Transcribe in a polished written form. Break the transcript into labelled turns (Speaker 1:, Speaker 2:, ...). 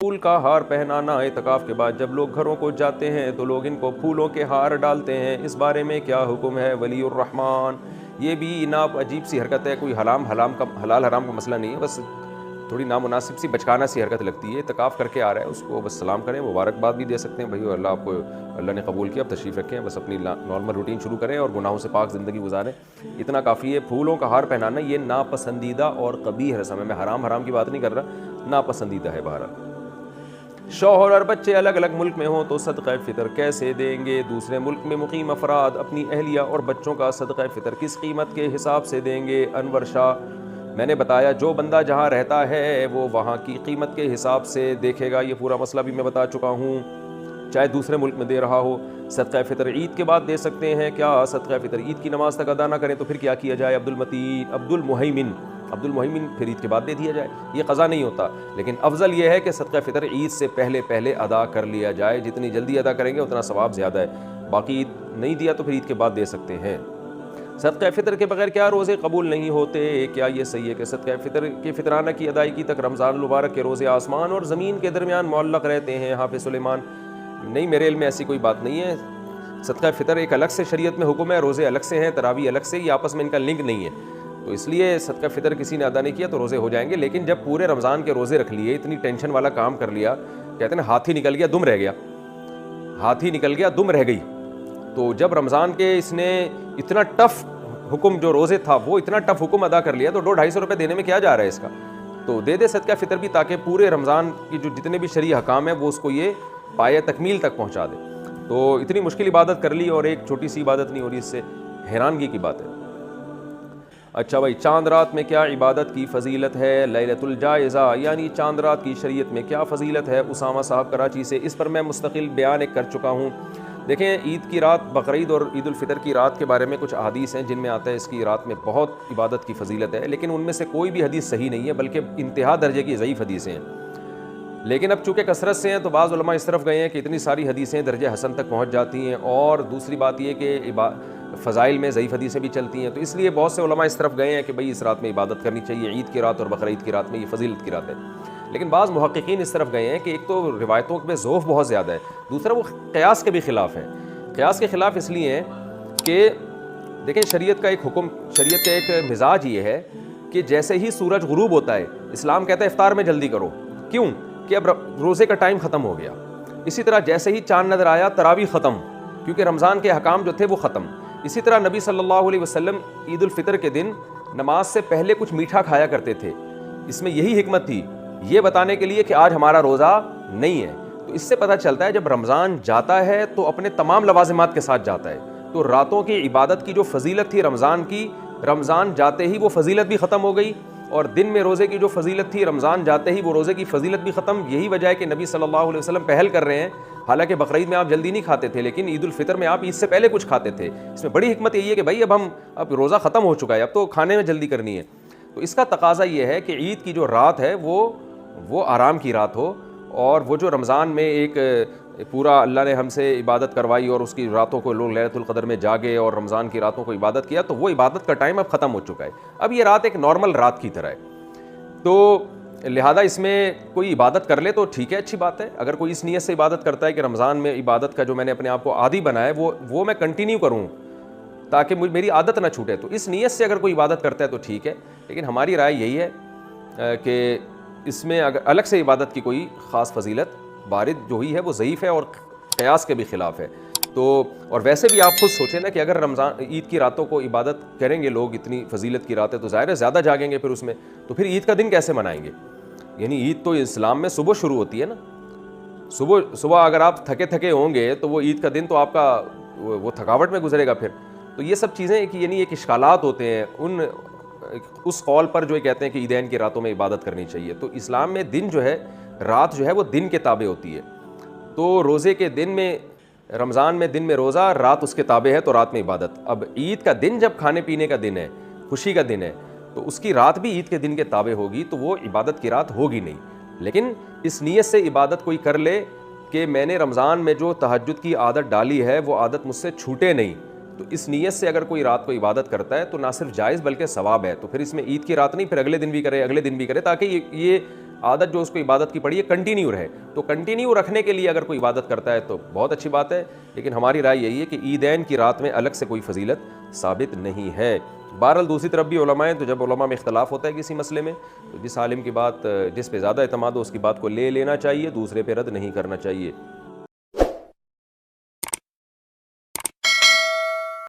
Speaker 1: फूल का हार पहनाना एतकाफ़ के बाद जब लोग घरों को जाते हैं तो लोग इनको फूलों के हार डालते हैं, इस बारे में क्या हुक्म है वलीउर रहमान? ये भी नाप अजीब सी हरकत है, कोई हलाल हराम का मसला नहीं है, बस थोड़ी नामुनासिब सी बचकाना सी हरकत लगती है। इतकाफ़ करके आ रहा है, उसको बस सलाम करें, मुबारकबाद भी दे सकते हैं, भाई अल्लाह आपको, अल्लाह ने कबूल किया, अब तशरीफ़ रखें, बस अपनी नॉर्मल रूटीन शुरू करें और गुनाहों से पाक ज़िंदगी गुजारें, इतना काफ़ी है। फूलों का हार पहनाना ये नापसंदीदा और कबीह रस्म है। मैं हराम की बात नहीं कर रहा, नापसंदीदा है। बहरहाल शौहर और बच्चे अलग अलग मुल्क में हों तो सदक़ा फ़ितर कैसे देंगे? दूसरे मुल्क में मुकीम अफराद अपनी अहलिया और बच्चों का सदक़ा फ़ितर किस कीमत के हिसाब से देंगे? अनवर शाह, मैंने बताया जो बंदा जहाँ रहता है वो वहाँ की कीमत के हिसाब से देखेगा। ये पूरा मसला भी मैं बता चुका हूँ, चाहे दूसरे मुल्क में दे रहा हो। सदक़ा फ़ितर ईद के बाद दे सकते हैं क्या? सदक़ा फ़ितर ईद की नमाज़ तक अदा ना करें तो फिर क्या किया जाए? अब्दुल मुहैमिन फिर ईद के बाद दे दिया जाए, ये क़ज़ा नहीं होता। लेकिन अफजल ये है कि सदक़ा फ़ितर ईद से पहले अदा कर लिया जाए, जितनी जल्दी अदा करेंगे उतना सवाब ज़्यादा है। बाकी ईद नहीं दिया तो फिर ईद के बाद दे सकते हैं। सदक़ा फ़ितर के बगैर क्या रोज़े कबूल नहीं होते? क्या ये सही है कि सदक़ा फ़ितर के फ़ितराना की अदायगी तक रमज़ान मुबारक के रोज़े आसमान और ज़मीन के दरमियान मुअल्लक़ रहते हैं? हाफ़िज़ सुलेमान, नहीं, मेरे इल्म में ऐसी कोई बात नहीं है। सदक़ा फ़ितर एक अलग से शरीयत में हुक्म है, रोज़े अलग से हैं, तरावी अलग से, ये आपस में इनका लिंक नहीं है। तो इसलिए सदक़ा फ़ितर किसी ने अदा नहीं किया तो रोज़े हो जाएंगे। लेकिन जब पूरे रमज़ान के रोज़े रख लिए, इतनी टेंशन वाला काम कर लिया, कहते हैं ना हाथी निकल गया दुम रह गया, हाथी निकल गया दुम रह गई। तो जब रमज़ान के इसने इतना टफ हुक्म जो रोज़े था वो इतना टफ हुक्म अदा कर लिया, तो 200-250 रुपये देने में क्या जा रहा है इसका? तो दे दे सदक़ा फ़ितर भी, ताकि पूरे रमज़ान की जो जितने भी शरई हकाम है वो उसको ये पाए तकमील तक पहुँचा दे। तो इतनी मुश्किल इबादत कर ली और एक छोटी सी इबादत नहीं हो रही, इससे हैरानगी की बात है। अच्छा भाई, चांद रात में क्या इबादत की फ़जीलत है? लैलतुल जायज़ा यानी चांद रात की शरीयत में क्या फ़जीलत है? उसामा साहब कराची से, इस पर मैं मुस्तकिल बयान एक कर चुका हूँ। देखें, ईद की रात, बकरीद और ईद उल फ़ितर की रात के बारे में कुछ अहादीस हैं जिनमें आता है इसकी रात में बहुत इबादत की फ़जीलत है, लेकिन उनमें से कोई भी हदीस सही नहीं है, बल्कि इंतहा दर्जे की ज़ईफ़ हदीसें हैं। लेकिन अब चूँकि कसरत से हैं तो बाज़ उलमा इस तरफ गए हैं कि इतनी सारी हदीसें दर्जे हसन तक पहुँच जाती हैं, और दूसरी बात यह कि फ़ज़ाइल में ज़ईफ़ हदीसें भी चलती हैं, तो इसलिए बहुत से उलमा इस तरफ गए हैं कि भाई इस रात में इबादत करनी चाहिए, ईद की रात और बकरीद की रात में, ये फ़जीलत की रात है। लेकिन बाज़ मुहक्किकीन इस तरफ गए हैं कि एक तो रिवायतों में ज़ोफ़ बहुत ज़्यादा है, दूसरा वो क़यास के भी ख़िलाफ़ हैं। क़यास के ख़िलाफ़ इसलिए हैं कि देखें, शरीयत का एक हुक्म, शरीयत का एक मिजाज ये है कि जैसे ही सूरज गुरूब होता है, इस्लाम कहता है इफ्तार में जल्दी करो। क्यों? कि अब रोज़े का टाइम ख़त्म हो गया। इसी तरह जैसे ही चाँद नज़र आया, तरावी ख़त्म, क्योंकि रमज़ान के हकाम जो थे वो ख़त्म। इसी तरह नबी सल्लल्लाहु अलैहि वसल्लम ईद उल फ़ितर के दिन नमाज से पहले कुछ मीठा खाया करते थे। इसमें यही हिकमत थी, ये बताने के लिए कि आज हमारा रोज़ा नहीं है। तो इससे पता चलता है जब रमज़ान जाता है तो अपने तमाम लवाज़िमात के साथ जाता है। तो रातों की इबादत की जो फजीलत थी रमज़ान की, रमज़ान जाते ही वो फजीलत भी ख़त्म हो गई, और दिन में रोज़े की जो फजीलत थी रमज़ान जाते ही वो रोज़े की फजीलत भी ख़त्म। यही वजह है कि नबी सल्लल्लाहु अलैहि वसल्लम पहल कर रहे हैं। हालांकि बकरीद में आप जल्दी नहीं खाते थे, लेकिन ईद उल फ़ितर में आप ईद से पहले कुछ खाते थे। इसमें बड़ी हिकमत यही है कि भाई अब रोज़ा ख़त्म हो चुका है, अब तो खाने में जल्दी करनी है। तो इसका तकाज़ा ये है कि ईद की जो रात है वो आराम की रात हो, और वो जो रमज़ान में एक पूरा अल्लाह ने हमसे इबादत करवाई और उसकी रातों को लोग लैलतुल क़द्र में जागे और रमज़ान की रातों को इबादत किया, तो वो इबादत का टाइम अब ख़त्म हो चुका है। अब ये रात एक नॉर्मल रात की तरह है, तो लिहाजा इसमें कोई इबादत कर ले तो ठीक है, अच्छी बात है। अगर कोई इस नीयत से इबादत करता है कि रमज़ान में इबादत का जो मैंने अपने आप को आदी बनाया है वो मैं कंटिन्यू करूँ ताकि मेरी आदत ना छूटे, तो इस नीयत से अगर कोई इबादत करता है तो ठीक है। लेकिन हमारी राय यही है कि इसमें अगर अलग से इबादत की कोई ख़ास फजीलत वारिद जो हुई है वो ज़ईफ़ है और क़यास के भी ख़िलाफ़ है। तो और वैसे भी आप खुद सोचें ना कि अगर रमज़ान ईद की रातों को इबादत करेंगे लोग, इतनी फजीलत की रात है, तो ज़ाहिर है ज़्यादा जागेंगे फिर उसमें, तो फिर ईद का दिन कैसे मनाएंगे? यानी ईद तो इस्लाम में सुबह शुरू होती है ना, सुबह अगर आप थके थके होंगे तो वो ईद का दिन तो आपका वो थकावट में गुजरेगा फिर। तो ये सब चीज़ें कि यानी एक इश्कालात होते हैं उस कौल पर जो ये कहते हैं कि ईदैन की रातों में इबादत करनी चाहिए। तो इस्लाम में दिन जो है, रात जो है वो दिन के ताबे होती है। तो रोज़े के दिन में, रमज़ान में दिन में रोज़ा, रात उसके ताबे है, तो रात में इबादत। अब ईद का दिन जब खाने पीने का दिन है, खुशी का दिन है, तो उसकी रात भी ईद के दिन के ताबे होगी, तो वो इबादत की रात होगी नहीं। लेकिन इस नीयत से इबादत कोई कर ले कि मैंने रमज़ान में जो तहज्जुद की आदत डाली है वो आदत मुझसे छूटे नहीं, तो इस नीयत से अगर कोई रात को इबादत करता है तो ना सिर्फ जायज़ बल्कि सवाब है। तो फिर इसमें ईद की रात नहीं, फिर अगले दिन भी करे, अगले दिन भी करे, ताकि ये आदत जो उसको इबादत की पड़ी है कंटिन्यू रहे। तो कंटिन्यू रखने के लिए अगर कोई इबादत करता है तो बहुत अच्छी बात है, लेकिन हमारी राय यही है कि ईदैन की रात में अलग से कोई फजीलत साबित नहीं है। बहरहाल दूसरी तरफ भी उलमा हैं, तो जब उलमा में इख्तलाफ होता है किसी मसले में, तो जिस आलिम की बात जिस पे ज़्यादा एतमाद हो उसकी बात को ले लेना चाहिए, दूसरे पे रद्द नहीं करना चाहिए।